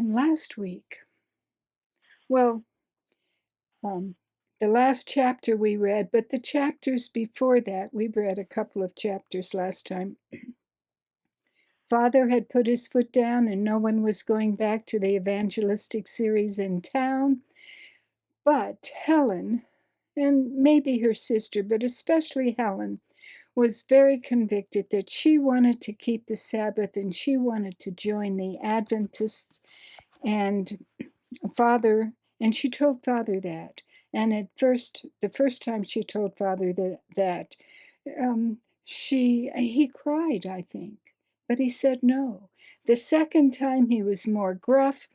happened last week? Well, um, the last chapter we read, but the chapters before that, we read a couple of chapters last time. Father had put his foot down and no one was going back to the evangelistic series in town. But Helen, and maybe her sister, but especially Helen, was very convicted that she wanted to keep the Sabbath and she wanted to join the Adventists. And Father, and she told Father that. And the first time she told Father that, he cried, I think, but he said no. The second time he was more gruff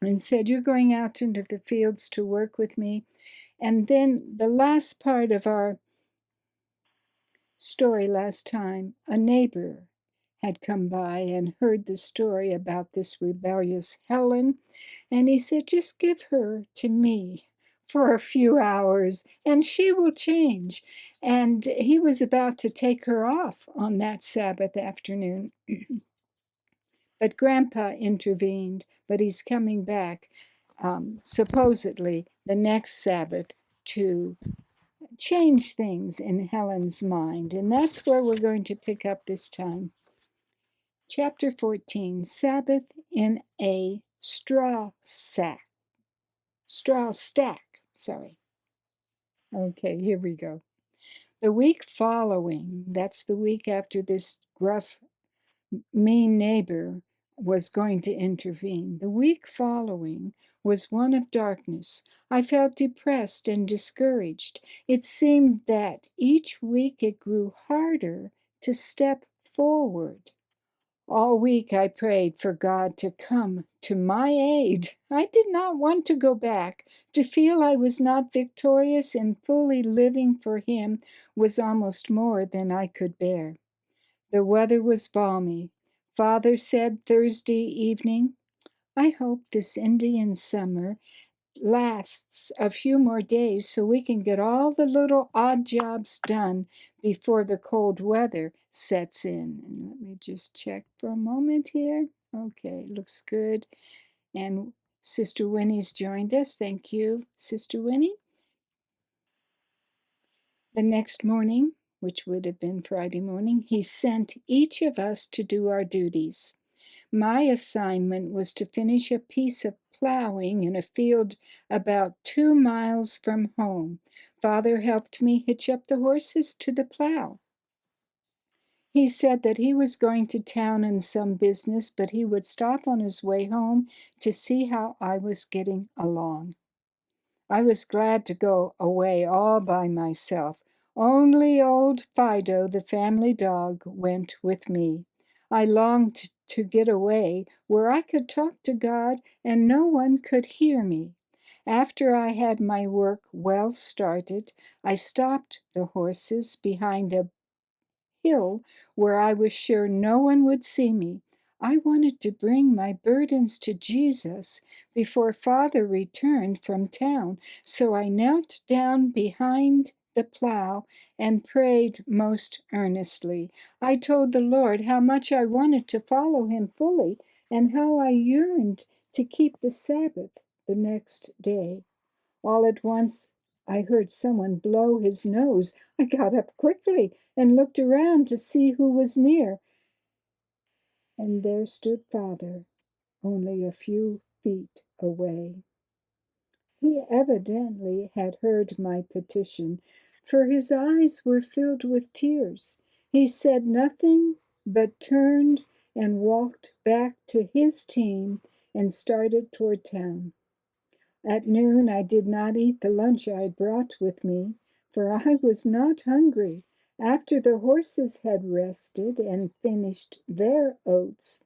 and said, "You're going out into the fields to work with me." And then the last part of our story last time, a neighbor had come by and heard the story about this rebellious Helen, and he said, "Just give her to me for a few hours and she will change." And he was about to take her off on that Sabbath afternoon. But Grandpa intervened, but he's coming back, supposedly the next Sabbath, to change things in Helen's mind. And that's where we're going to pick up this time. Chapter 14, Sabbath in a straw stack. Sorry. Okay, here we go. The week following, that's the week after this gruff, mean neighbor was going to intervene. The week following was one of darkness. I felt depressed and discouraged. It seemed that each week it grew harder to step forward. All week I prayed for God to come to my aid. I did not want to go back. To feel I was not victorious and fully living for Him was almost more than I could bear. The weather was balmy. Father said Thursday evening, "I hope this Indian summer lasts a few more days so we can get all the little odd jobs done before the cold weather sets in." And let me just check for a moment here. Okay, looks good. And Sister Winnie's joined us. Thank you, Sister Winnie. The next morning, which would have been Friday morning, he sent each of us to do our duties. My assignment was to finish a piece of plowing in a field about 2 miles from home. Father helped me hitch up the horses to the plow. He said that he was going to town on some business, but he would stop on his way home to see how I was getting along. I was glad to go away all by myself. Only old Fido, the family dog, went with me. I longed to get away where I could talk to God and no one could hear me. After I had my work well started, I stopped the horses behind a hill where I was sure no one would see me. I wanted to bring my burdens to Jesus before Father returned from town, so I knelt down behind the plow and prayed most earnestly. I told the Lord how much I wanted to follow Him fully and how I yearned to keep the Sabbath the next day. All at once, I heard someone blow his nose. I got up quickly and looked around to see who was near. And there stood Father, only a few feet away. He evidently had heard my petition, for his eyes were filled with tears. He said nothing, but turned and walked back to his team and started toward town. At noon I did not eat the lunch I had brought with me, for I was not hungry. After the horses had rested and finished their oats,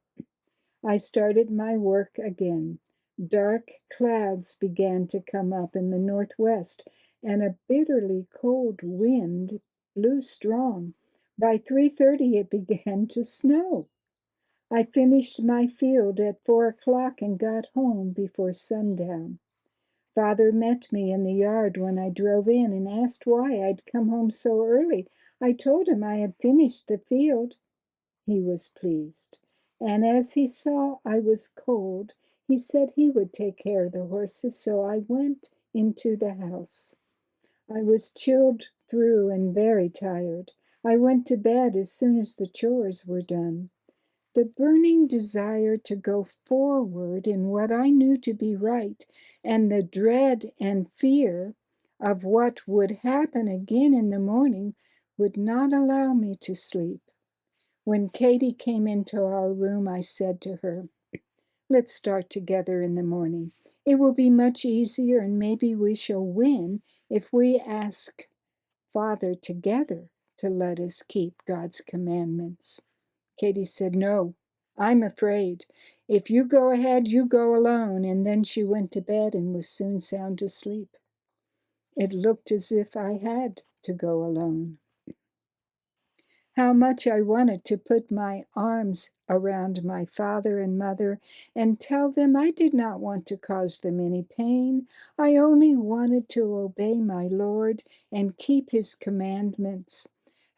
I started my work again. Dark clouds began to come up in the northwest, and a bitterly cold wind blew strong. By 3:30 it began to snow. I finished my field at 4 o'clock and got home before sundown. Father met me in the yard when I drove in and asked why I'd come home so early. I told him I had finished the field. He was pleased, and as he saw I was cold, He said he would take care of the horses, so I went into the house. I was chilled through and very tired. I went to bed as soon as the chores were done. The burning desire to go forward in what I knew to be right, and the dread and fear of what would happen again in the morning, would not allow me to sleep. When Katie came into our room, I said to her, "Let's start together in the morning. It will be much easier, and maybe we shall win if we ask Father together to let us keep God's commandments." Katie said, "No, I'm afraid. If you go ahead, you go alone." And then she went to bed and was soon sound asleep. It looked as if I had to go alone. How much I wanted to put my arms around my father and mother and tell them I did not want to cause them any pain. I only wanted to obey my Lord and keep his commandments.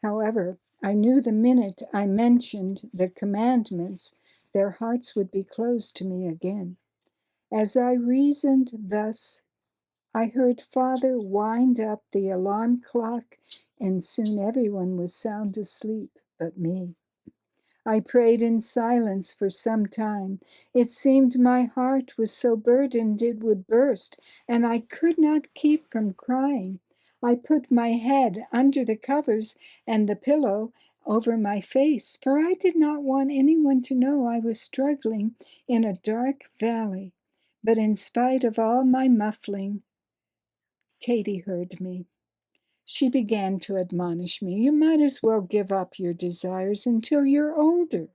However, I knew the minute I mentioned the commandments, their hearts would be closed to me again. As I reasoned thus, I heard Father wind up the alarm clock, and soon everyone was sound asleep but me. I prayed in silence for some time. It seemed my heart was so burdened it would burst, and I could not keep from crying. I put my head under the covers and the pillow over my face, for I did not want anyone to know I was struggling in a dark valley. But in spite of all my muffling, Katie heard me. She began to admonish me. "You might as well give up your desires until you're older.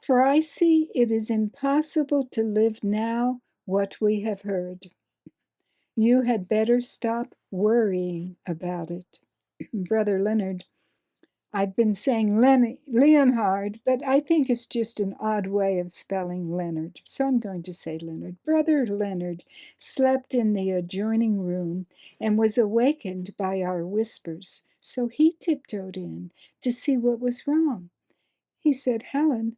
For I see it is impossible to live now what we have heard. You had better stop worrying about it." Brother Leonard, I've been saying Leonhard, but I think it's just an odd way of spelling Leonard, so I'm going to say Leonard. Brother Leonard slept in the adjoining room and was awakened by our whispers, so he tiptoed in to see what was wrong. He said, "Helen,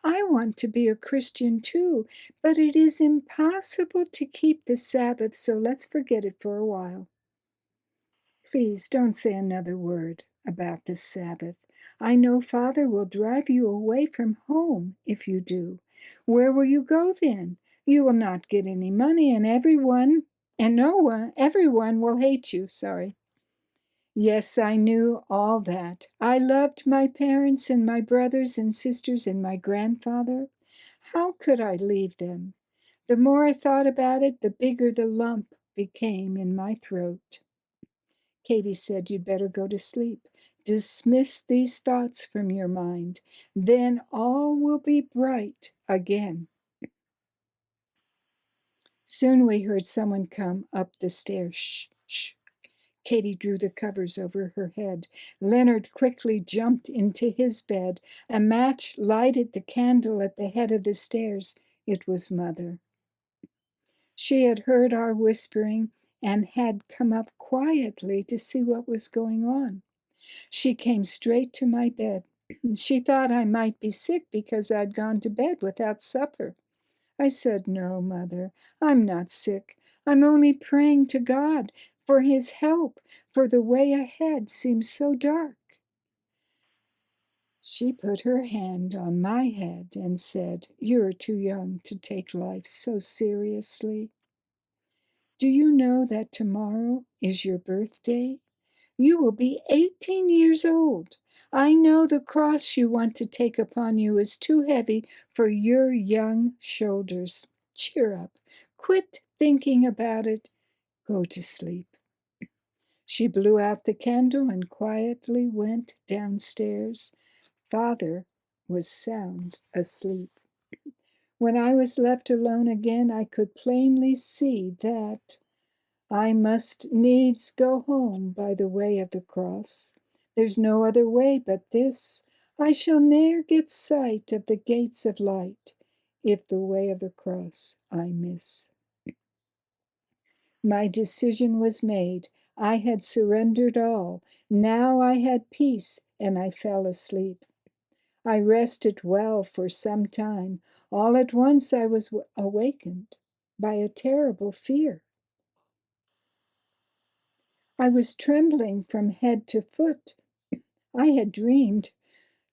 I want to be a Christian too, but it is impossible to keep the Sabbath, so let's forget it for a while." "Please don't say another word about the Sabbath. I know Father will drive you away from home if you do. Where will you go then? You will not get any money, and everyone will hate you." Sorry. Yes, I knew all that. I loved my parents and my brothers and sisters and my grandfather. How could I leave them? The more I thought about it, the bigger the lump became in my throat. Katie said, "You'd better go to sleep. Dismiss these thoughts from your mind. Then all will be bright again." Soon we heard someone come up the stairs. "Shh, shh." Katie drew the covers over her head. Leonard quickly jumped into his bed. A match lighted the candle at the head of the stairs. It was Mother. She had heard our whispering and had come up quietly to see what was going on. She came straight to my bed. She thought I might be sick because I'd gone to bed without supper. I said, "No, Mother, I'm not sick. I'm only praying to God for his help, for the way ahead seems so dark." She put her hand on my head and said, "You're too young to take life so seriously. Do you know that tomorrow is your birthday? You will be 18 years old. I know the cross you want to take upon you is too heavy for your young shoulders. Cheer up. Quit thinking about it. Go to sleep." She blew out the candle and quietly went downstairs. Father was sound asleep. When I was left alone again, I could plainly see that I must needs go home by the way of the cross. There's no other way but this. I shall ne'er get sight of the gates of light, if the way of the cross I miss. My decision was made. I had surrendered all. Now I had peace, and I fell asleep. I rested well for some time. All at once I was awakened by a terrible fear. I was trembling from head to foot. I had dreamed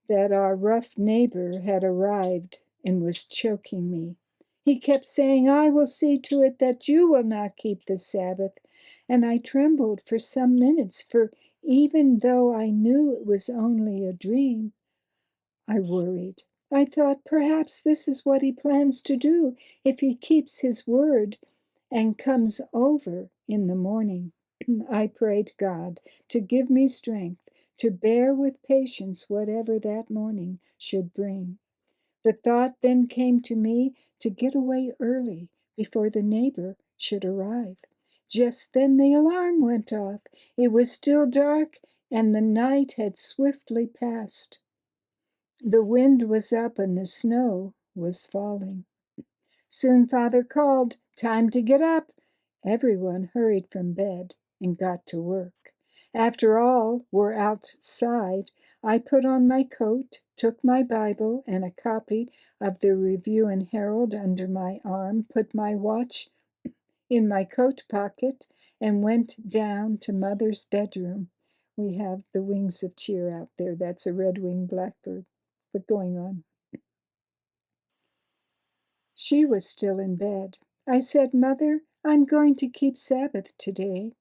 that our rough neighbor had arrived and was choking me. He kept saying, "I will see to it that you will not keep the Sabbath." And I trembled for some minutes, for even though I knew it was only a dream, I worried. I thought perhaps this is what he plans to do if he keeps his word and comes over in the morning. I prayed God to give me strength to bear with patience whatever that morning should bring. The thought then came to me to get away early before the neighbor should arrive. Just then the alarm went off. It was still dark and the night had swiftly passed. The wind was up and the snow was falling. Soon father called, "Time to get up." Everyone hurried from bed and got to work. After all were outside, I put on my coat, took my Bible and a copy of the Review and Herald under my arm, put my watch in my coat pocket, and went down to Mother's bedroom. We have the wings of cheer out there. That's a red-winged blackbird. But going on. She was still in bed. I said, "Mother, I'm going to keep Sabbath today.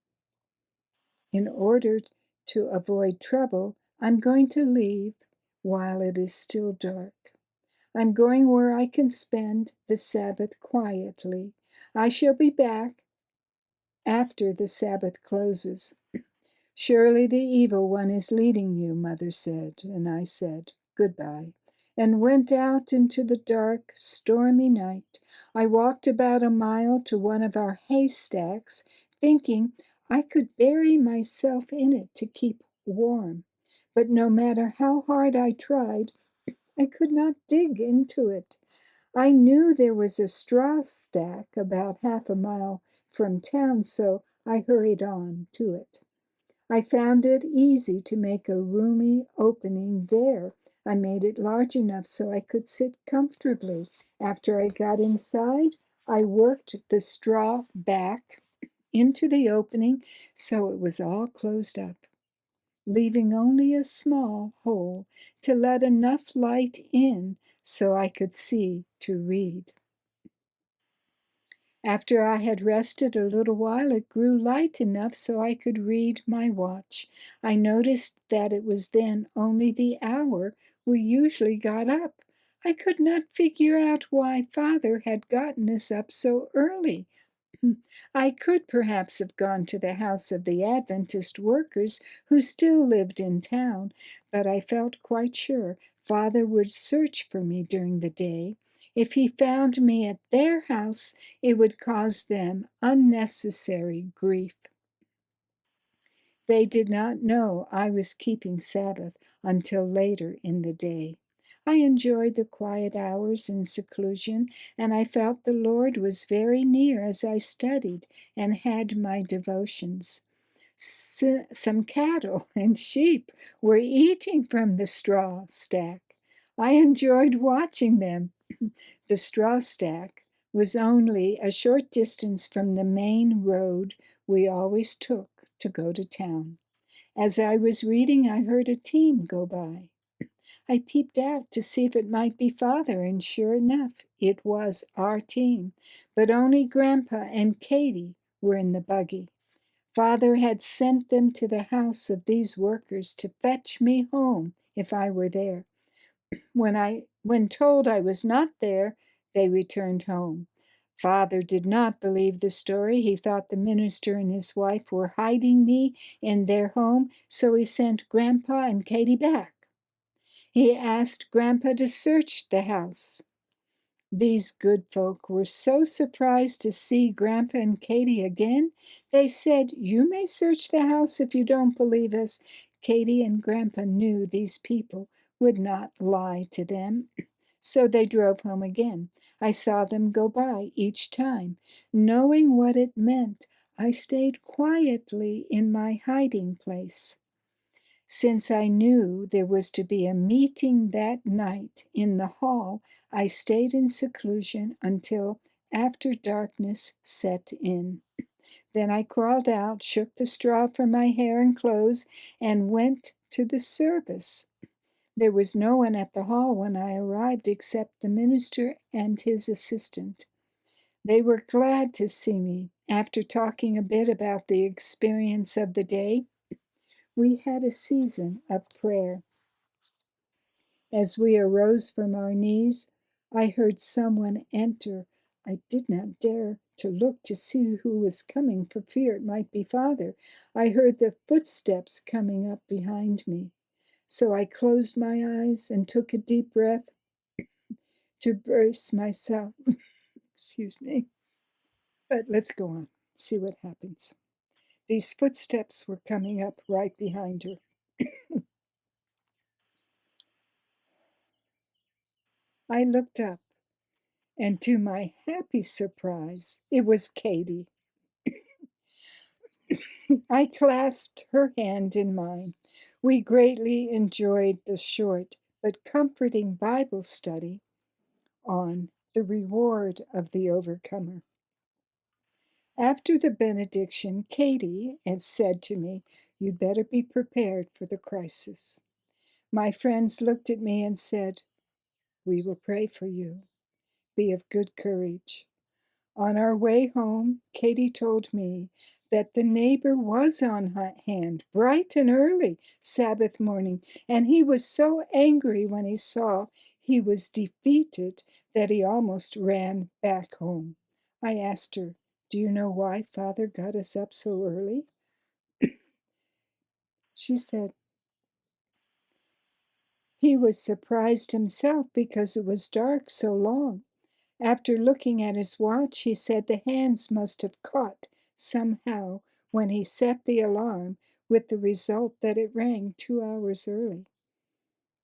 In order to avoid trouble, I'm going to leave while it is still dark. I'm going where I can spend the Sabbath quietly. I shall be back after the Sabbath closes." "Surely the evil one is leading you," Mother said, and I said, "Goodbye," and went out into the dark, stormy night. I walked about a mile to one of our haystacks, thinking I could bury myself in it to keep warm. But no matter how hard I tried, I could not dig into it. I knew there was a straw stack about half a mile from town, so I hurried on to it. I found it easy to make a roomy opening there. I made it large enough so I could sit comfortably. After I got inside, I worked the straw back into the opening so it was all closed up, leaving only a small hole to let enough light in so I could see to read. After I had rested a little while, it grew light enough so I could read my watch. I noticed that it was then only the hour we usually got up. I could not figure out why Father had gotten us up so early. I could perhaps have gone to the house of the Adventist workers who still lived in town, but I felt quite sure Father would search for me during the day. If he found me at their house, it would cause them unnecessary grief. They did not know I was keeping Sabbath until later in the day. I enjoyed the quiet hours in seclusion, and I felt the Lord was very near as I studied and had my devotions. Some cattle and sheep were eating from the straw stack. I enjoyed watching them. The straw stack was only a short distance from the main road we always took to go to town. As I was reading, I heard a team go by. I peeped out to see if it might be Father, and sure enough, it was our team. But only Grandpa and Katie were in the buggy. Father had sent them to the house of these workers to fetch me home if I were there. When told I was not there, they returned home. Father did not believe the story. He thought the minister and his wife were hiding me in their home, so he sent Grandpa and Katie back. He asked Grandpa to search the house. These good folk were so surprised to see Grandpa and Katie again. They said, "You may search the house if you don't believe us." Katie and Grandpa knew these people would not lie to them, so they drove home again. I saw them go by each time. Knowing what it meant, I stayed quietly in my hiding place. Since I knew there was to be a meeting that night in the hall, I stayed in seclusion until after darkness set in. Then I crawled out, shook the straw from my hair and clothes, and went to the service. There was no one at the hall when I arrived except the minister and his assistant. They were glad to see me. After talking a bit about the experience of the day, we had a season of prayer. As we arose from our knees, I heard someone enter. I did not dare to look to see who was coming for fear it might be Father. I heard the footsteps coming up behind me. So I closed my eyes and took a deep breath to brace myself. Excuse me. But let's go on, see what happens. These footsteps were coming up right behind her. I looked up, and to my happy surprise, it was Katie. I clasped her hand in mine. We greatly enjoyed the short but comforting Bible study on the reward of the overcomer. After the benediction, Katie had said to me, "You'd better be prepared for the crisis." My friends looked at me and said, "We will pray for you. Be of good courage." On our way home, Katie told me that the neighbor was on hand bright and early Sabbath morning, and he was so angry when he saw he was defeated that he almost ran back home. I asked her, "Do you know why Father got us up so early?" She said, "He was surprised himself because it was dark so long. After looking at his watch, he said the hands must have caught somehow when he set the alarm, with the result that it rang 2 hours early."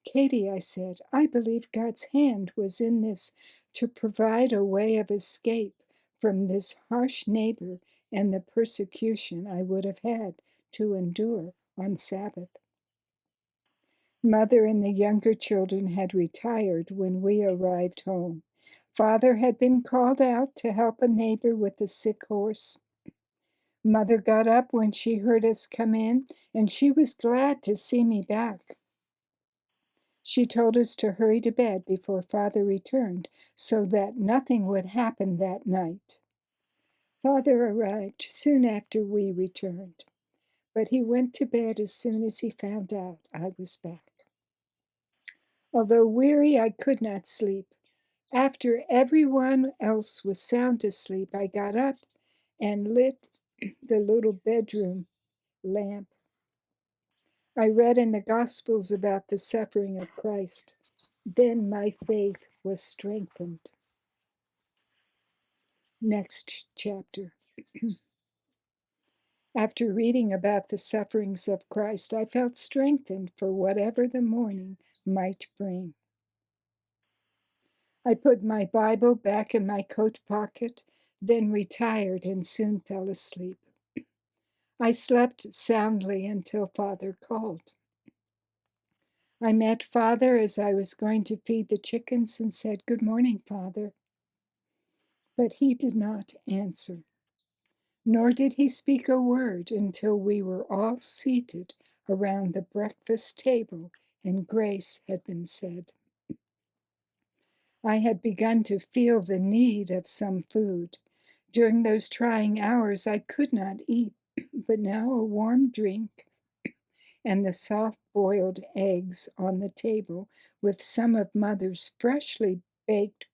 "Katie," I said, "I believe God's hand was in this to provide a way of escape from this harsh neighbor and the persecution I would have had to endure on Sabbath." Mother and the younger children had retired when we arrived home. Father had been called out to help a neighbor with a sick horse. Mother got up when she heard us come in, and she was glad to see me back. She told us to hurry to bed before Father returned so that nothing would happen that night. Father arrived soon after we returned, but he went to bed as soon as he found out I was back. Although weary, I could not sleep. After everyone else was sound asleep, I got up and lit the little bedroom lamp. I read in the Gospels about the suffering of Christ. Then my faith was strengthened. Next chapter. After reading about the sufferings of Christ, I felt strengthened for whatever the morning might bring. I put my Bible back in my coat pocket, then retired and soon fell asleep. I slept soundly until Father called. I met Father as I was going to feed the chickens and said, "Good morning, Father." But he did not answer, nor did he speak a word until we were all seated around the breakfast table and grace had been said. I had begun to feel the need of some food. During those trying hours, I could not eat, but now a warm drink and the soft boiled eggs on the table with some of Mother's freshly baked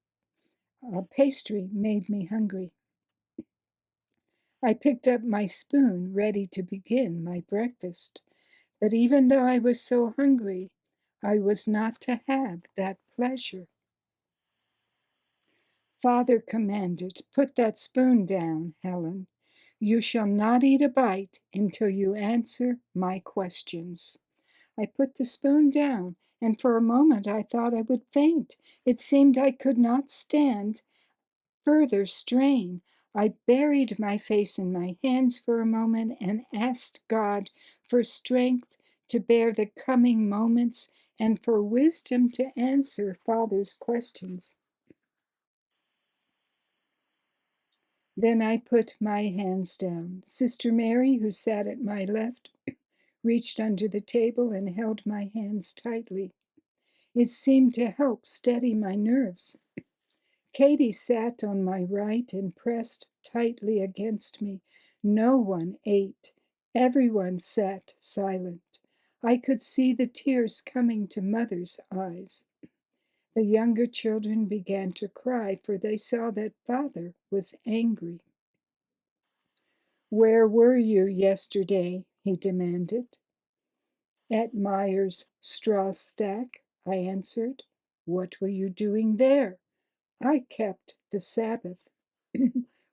pastry made me hungry. I picked up my spoon, ready to begin my breakfast. But even though I was so hungry, I was not to have that pleasure. Father commanded, "Put that spoon down, Helen. You shall not eat a bite until you answer my questions." I put the spoon down, and for a moment I thought I would faint. It seemed I could not stand further strain. I buried my face in my hands for a moment and asked God for strength to bear the coming moments, and for wisdom to answer Father's questions. Then I put my hands down. Sister Mary, who sat at my left, reached under the table and held my hands tightly. It seemed to help steady my nerves. Katie sat on my right and pressed tightly against me. No one ate. Everyone sat silent. I could see the tears coming to Mother's eyes. The younger children began to cry, for they saw that Father was angry. "Where were you yesterday?" he demanded. "At Myers' straw stack," I answered. "What were you doing there?" "I kept the Sabbath."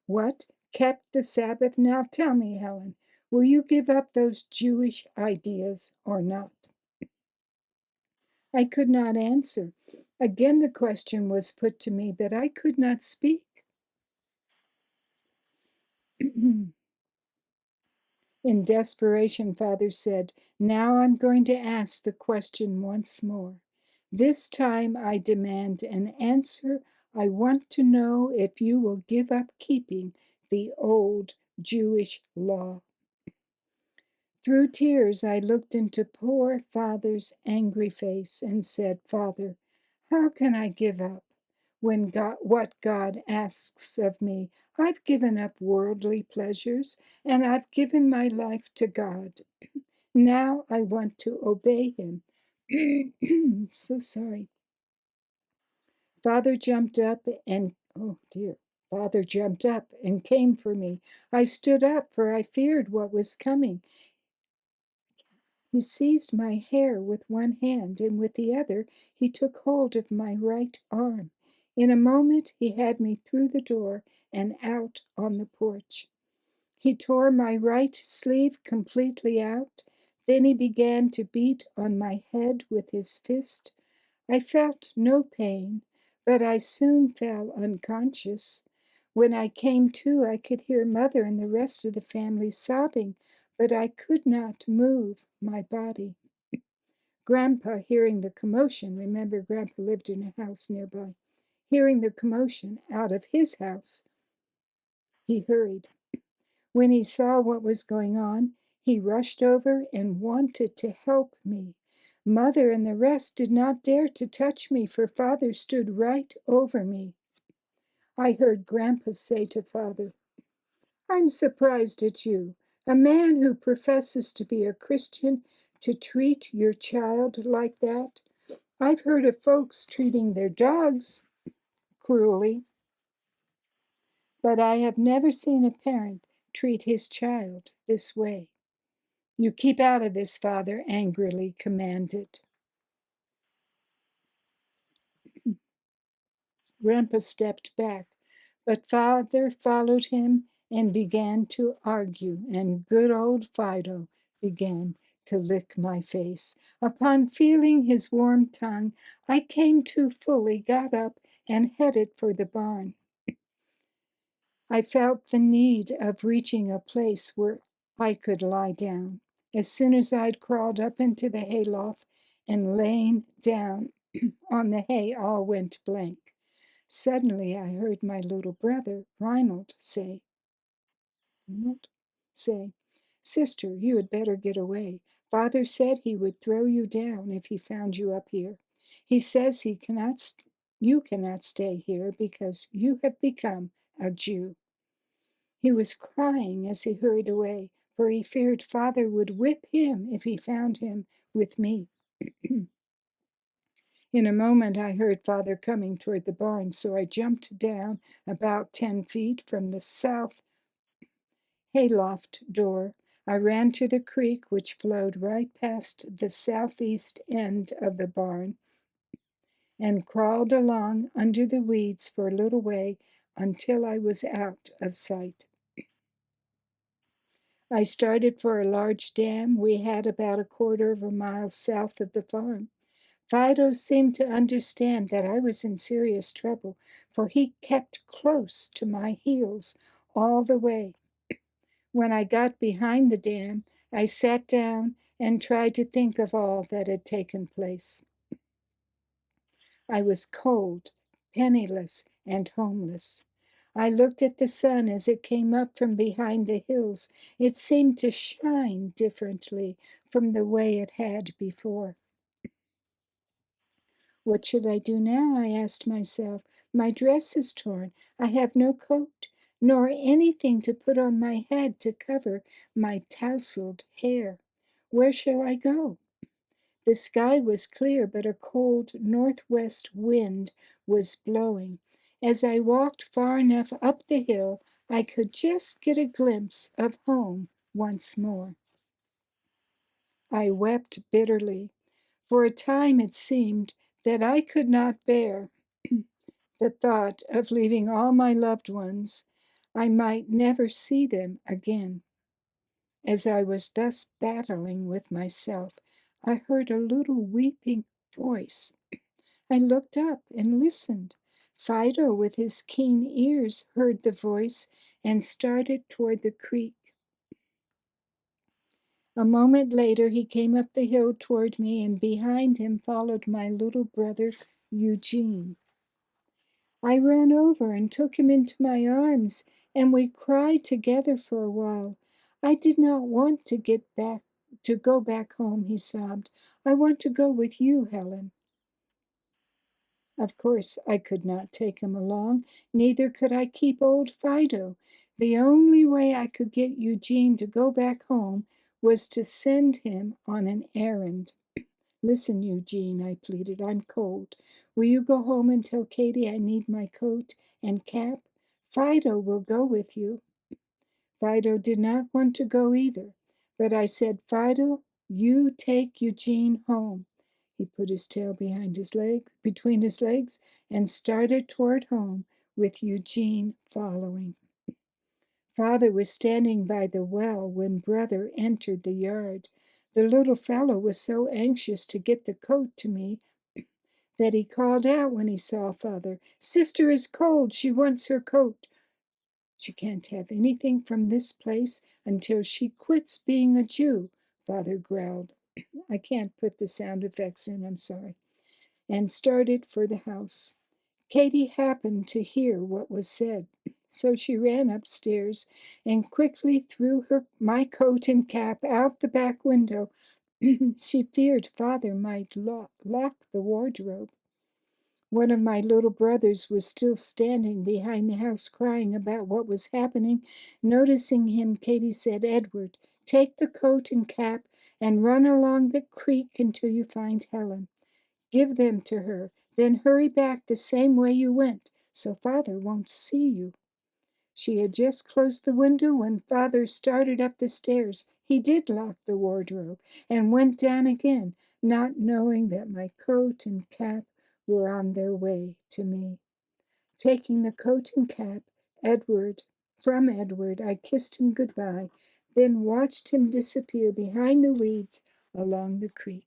"What? Kept the Sabbath? Now tell me, Helen, will you give up those Jewish ideas or not?" I could not answer. Again the question was put to me, but I could not speak. In desperation, Father said, "Now I'm going to ask the question once more. This time I demand an answer. I want to know if you will give up keeping the old Jewish law." Through tears, I looked into poor Father's angry face and said, "Father, how can I give up when what God asks of me? I've given up worldly pleasures and I've given my life to God. Now I want to obey Him." So sorry. Father jumped up and, oh dear, Father jumped up and came for me. I stood up, for I feared what was coming. He seized my hair with one hand, and with the other he took hold of my right arm. In a moment he had me through the door and out on the porch. He tore my right sleeve completely out. Then he began to beat on my head with his fist. I felt no pain, but I soon fell unconscious. When I came to, I could hear Mother and the rest of the family sobbing, but I could not move my body. Grandpa, hearing the commotion, remember Grandpa lived in a house nearby, hearing the commotion out of his house, he hurried. When he saw what was going on, he rushed over and wanted to help me. Mother and the rest did not dare to touch me, for Father stood right over me. I heard Grandpa say to Father, "I'm surprised at you, a man who professes to be a Christian, to treat your child like that. I've heard of folks treating their dogs cruelly, but I have never seen a parent treat his child this way." "You keep out of this," Father angrily commanded. Grandpa stepped back, but Father followed him and began to argue, and good old Fido began to lick my face. Upon feeling his warm tongue, I came to fully, got up, and headed for the barn. I felt the need of reaching a place where I could lie down. As soon as I'd crawled up into the hayloft and lain down on the hay, all went blank. Suddenly I heard my little brother, Ronald, say, "Sister, you had better get away. Father said he would throw you down if he found you up here. He says you cannot stay here because you have become a Jew." He was crying as he hurried away, for he feared Father would whip him if he found him with me. In a moment I heard Father coming toward the barn, so I jumped down about 10 feet from the south hayloft door. I ran to the creek, which flowed right past the southeast end of the barn, and crawled along under the weeds for a little way until I was out of sight. I started for a large dam we had about a quarter of a mile south of the farm. Fido seemed to understand that I was in serious trouble, for he kept close to my heels all the way. When I got behind the dam, I sat down and tried to think of all that had taken place. I was cold, penniless, and homeless. I looked at the sun as it came up from behind the hills. It seemed to shine differently from the way it had before. What should I do now? I asked myself. My dress is torn. I have no coat, nor anything to put on my head to cover my tousled hair. Where shall I go? The sky was clear, but a cold northwest wind was blowing. As I walked far enough up the hill, I could just get a glimpse of home once more. I wept bitterly. For a time it seemed that I could not bear the thought of leaving all my loved ones. I might never see them again. As I was thus battling with myself, I heard a little weeping voice. I looked up and listened. Fido, with his keen ears, heard the voice and started toward the creek. A moment later, he came up the hill toward me, and behind him followed my little brother, Eugene. I ran over and took him into my arms, and we cried together for a while. I did not want to go back home, he sobbed. I want to go with you, Helen. Of course, I could not take him along, neither could I keep old Fido. The only way I could get Eugene to go back home was to send him on an errand. Listen, Eugene, I pleaded, I'm cold. Will you go home and tell Katie I need my coat and cap? Fido will go with you. Fido did not want to go either, but I said, Fido, you take Eugene home. He put his tail between his legs, and started toward home with Eugene following. Father was standing by the well when Brother entered the yard. The little fellow was so anxious to get the coat to me that he called out when he saw Father, Sister is cold, she wants her coat. She can't have anything from this place until she quits being a Jew, Father growled. I can't put the sound effects in, I'm sorry. And started for the house. Katie happened to hear what was said, so she ran upstairs and quickly threw my coat and cap out the back window. She feared Father might lock the wardrobe. One of my little brothers was still standing behind the house crying about what was happening. Noticing him, Katie said, Edward, take the coat and cap and run along the creek until you find Helen. Give them to her, then hurry back the same way you went, so Father won't see you. She had just closed the window when Father started up the stairs. He did lock the wardrobe and went down again, not knowing that my coat and cap were on their way to me. Taking the coat and cap, from Edward, I kissed him goodbye, then watched him disappear behind the weeds along the creek.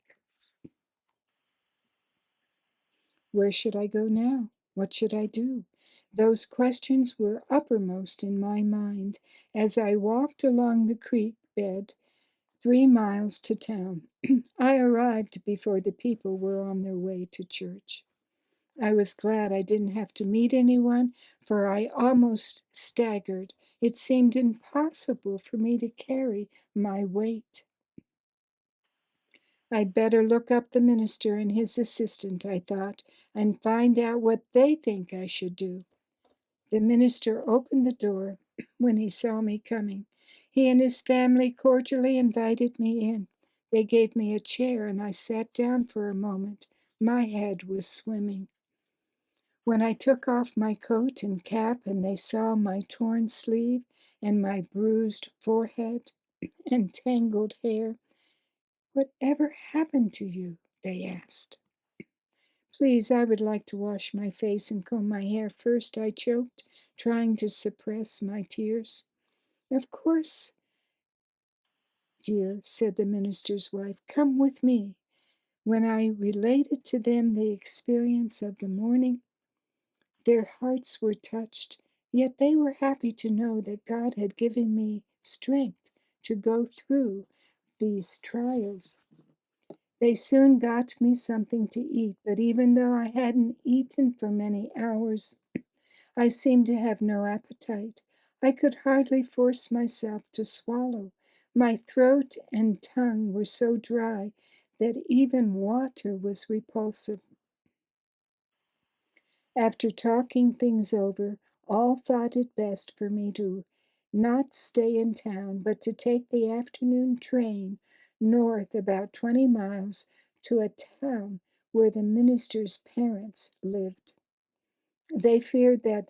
Where should I go now? What should I do? Those questions were uppermost in my mind as I walked along the creek bed 3 miles to town. I arrived before the people were on their way to church. I was glad I didn't have to meet anyone, for I almost staggered. It seemed impossible for me to carry my weight. I'd better look up the minister and his assistant, I thought, and find out what they think I should do. The minister opened the door when he saw me coming. He and his family cordially invited me in. They gave me a chair and I sat down for a moment. My head was swimming. When I took off my coat and cap and they saw my torn sleeve and my bruised forehead and tangled hair, whatever happened to you? They asked. Please, I would like to wash my face and comb my hair first, I choked, trying to suppress my tears. Of course, dear, said the minister's wife. Come with me. When I related to them the experience of the morning, their hearts were touched, yet they were happy to know that God had given me strength to go through these trials. They soon got me something to eat, but even though I hadn't eaten for many hours, I seemed to have no appetite. I could hardly force myself to swallow. My throat and tongue were so dry that even water was repulsive. After talking things over, all thought it best for me to not stay in town, but to take the afternoon train north about 20 miles to a town where the minister's parents lived. They feared that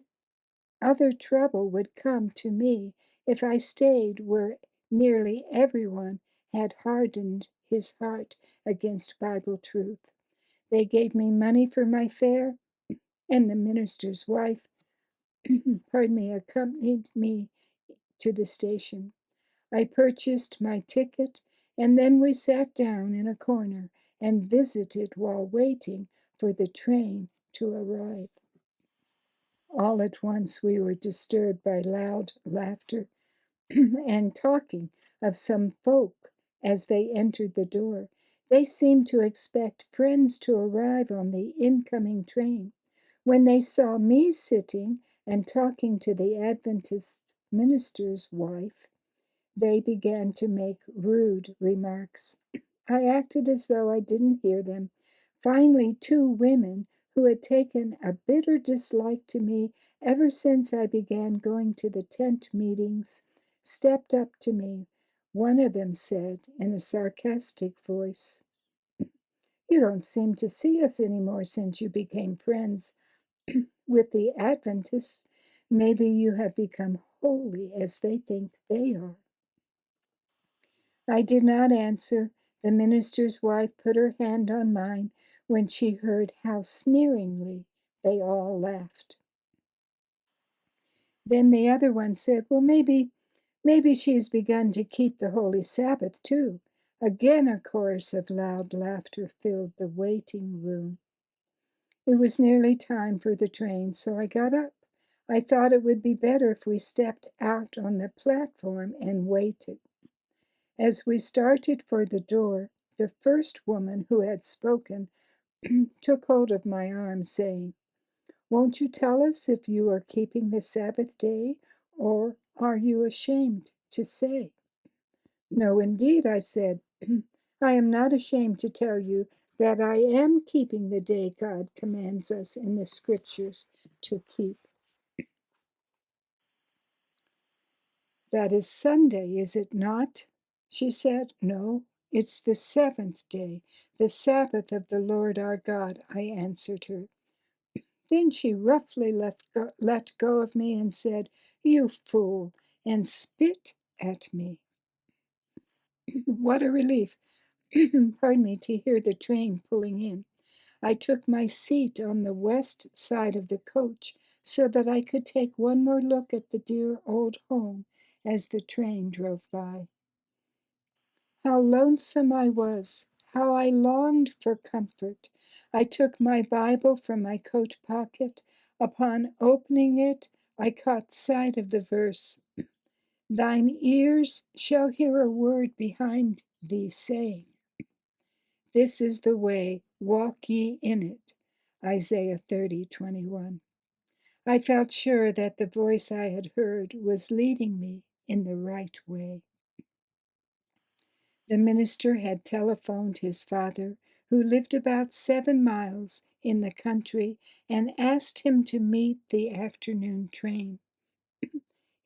other trouble would come to me if I stayed where nearly everyone had hardened his heart against Bible truth. They gave me money for my fare, and the minister's wife, pardon me, accompanied me to the station. I purchased my ticket, and then we sat down in a corner and visited while waiting for the train to arrive. All at once we were disturbed by loud laughter and talking of some folk as they entered the door. They seemed to expect friends to arrive on the incoming train. When they saw me sitting and talking to the Adventist minister's wife, they began to make rude remarks. I acted as though I didn't hear them. Finally, two women who had taken a bitter dislike to me ever since I began going to the tent meetings stepped up to me. One of them said in a sarcastic voice, "You don't seem to see us anymore since you became friends with the Adventists. Maybe you have become holy as they think they are." I did not answer. The minister's wife put her hand on mine when she heard how sneeringly they all laughed. Then the other one said, "Well, maybe she has begun to keep the Holy Sabbath too." Again a chorus of loud laughter filled the waiting room. It was nearly time for the train, so I got up. I thought it would be better if we stepped out on the platform and waited. As we started for the door, the first woman who had spoken took hold of my arm, saying, "Won't you tell us if you are keeping the Sabbath day, or are you ashamed to say?" "No, indeed," I said. "I am not ashamed to tell you that I am keeping the day God commands us in the scriptures to keep." "That is Sunday, is it not?" she said. "No, it's the seventh day, the Sabbath of the Lord our God," I answered her. Then she roughly let go of me and said, "You fool," and spit at me. What a relief, pardon me, to hear the train pulling in. I took my seat on the west side of the coach so that I could take one more look at the dear old home as the train drove by. How lonesome I was! How I longed for comfort! I took my Bible from my coat pocket. Upon opening it, I caught sight of the verse, "Thine ears shall hear a word behind thee saying, This is the way, walk ye in it." Isaiah 30:21. I felt sure that the voice I had heard was leading me in the right way. The minister had telephoned his father, who lived about 7 miles in the country, and asked him to meet the afternoon train.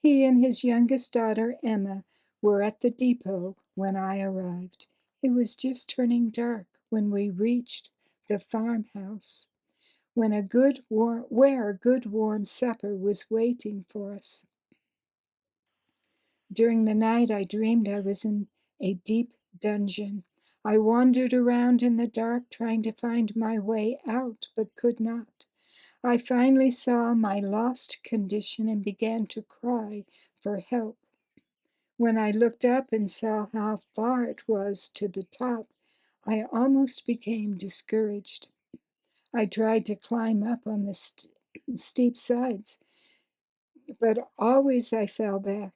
He and his youngest daughter, Emma, were at the depot when I arrived. It was just turning dark when we reached the farmhouse, where a good warm supper was waiting for us. During the night, I dreamed I was in a deep dungeon. I wandered around in the dark trying to find my way out, but could not. I finally saw my lost condition and began to cry for help. When I looked up and saw how far it was to the top, I almost became discouraged. I tried to climb up on the steep sides, but always I fell back.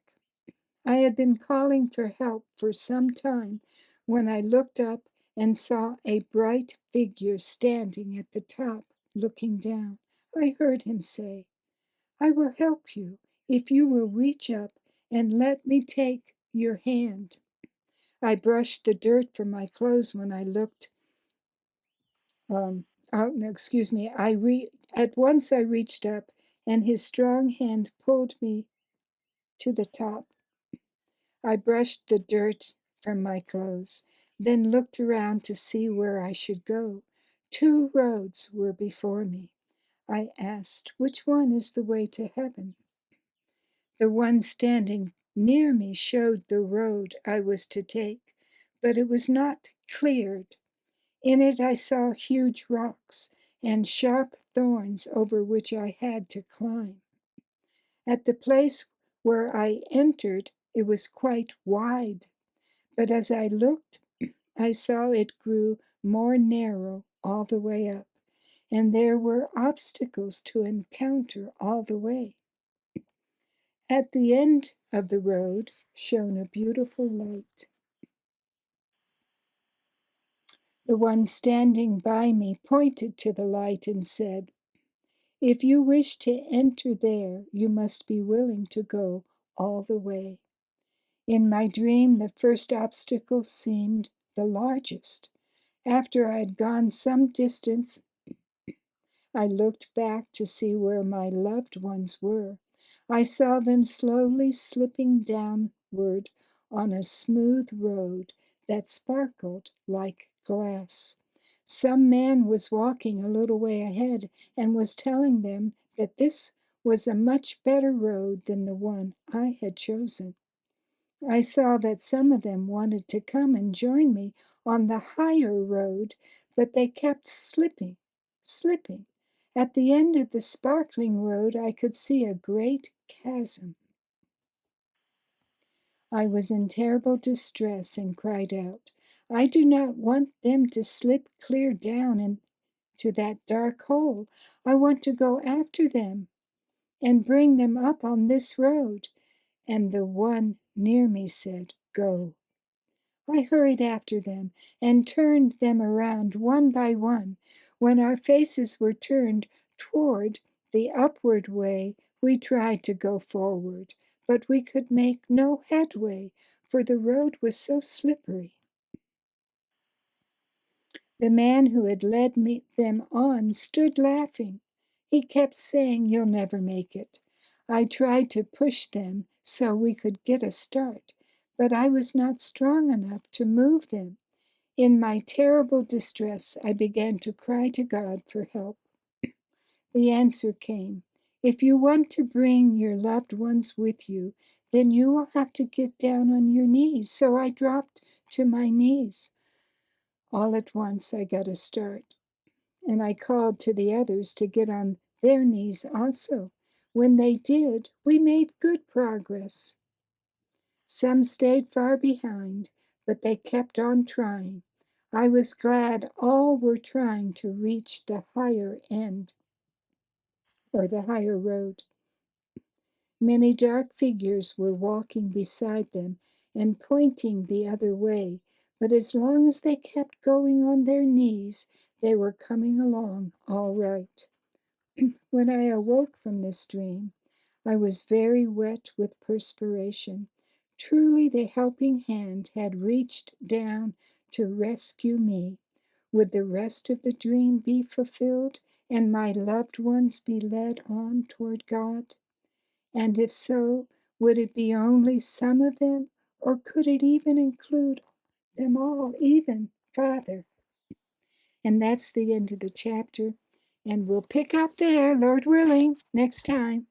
I had been calling for help for some time when I looked up and saw a bright figure standing at the top, looking down. I heard him say, "I will help you if you will reach up and let me take your hand." I brushed the dirt from my clothes when I looked. Oh, no, excuse me. At once I reached up, and his strong hand pulled me to the top. I brushed the dirt from my clothes, then looked around to see where I should go. Two roads were before me. I asked, "Which one is the way to heaven?" The one standing near me showed the road I was to take, but it was not cleared. In it I saw huge rocks and sharp thorns over which I had to climb. At the place where I entered, it was quite wide, but as I looked, I saw it grew more narrow all the way up, and there were obstacles to encounter all the way. At the end of the road shone a beautiful light. The one standing by me pointed to the light and said, "If you wish to enter there, you must be willing to go all the way." In my dream, the first obstacle seemed the largest. After I had gone some distance, I looked back to see where my loved ones were. I saw them slowly slipping downward on a smooth road that sparkled like glass. Some man was walking a little way ahead and was telling them that this was a much better road than the one I had chosen. I saw that some of them wanted to come and join me on the higher road, but they kept slipping. At the end of the sparkling road, I could see a great chasm. I was in terrible distress and cried out, "I do not want them to slip clear down into that dark hole. I want to go after them and bring them up on this road." And the one near me said, "Go." I hurried after them and turned them around one by one. When our faces were turned toward the upward way, we tried to go forward, but we could make no headway, for the road was so slippery. The man who had them on stood laughing. He kept saying, "You'll never make it." I tried to push them so we could get a start, but I was not strong enough to move them. In my terrible distress, I began to cry to God for help. The answer came, "If you want to bring your loved ones with you, then you will have to get down on your knees." So I dropped to my knees. All at once, I got a start, and I called to the others to get on their knees also. When they did, we made good progress. Some stayed far behind, but they kept on trying. I was glad all were trying to reach the higher end, or the higher road. Many dark figures were walking beside them and pointing the other way, but as long as they kept going on their knees, they were coming along all right. When I awoke from this dream, I was very wet with perspiration. Truly, the helping hand had reached down to rescue me. Would the rest of the dream be fulfilled and my loved ones be led on toward God? And if so, would it be only some of them, or could it even include them all, even Father? And that's the end of the chapter. And we'll pick up there, Lord willing, next time.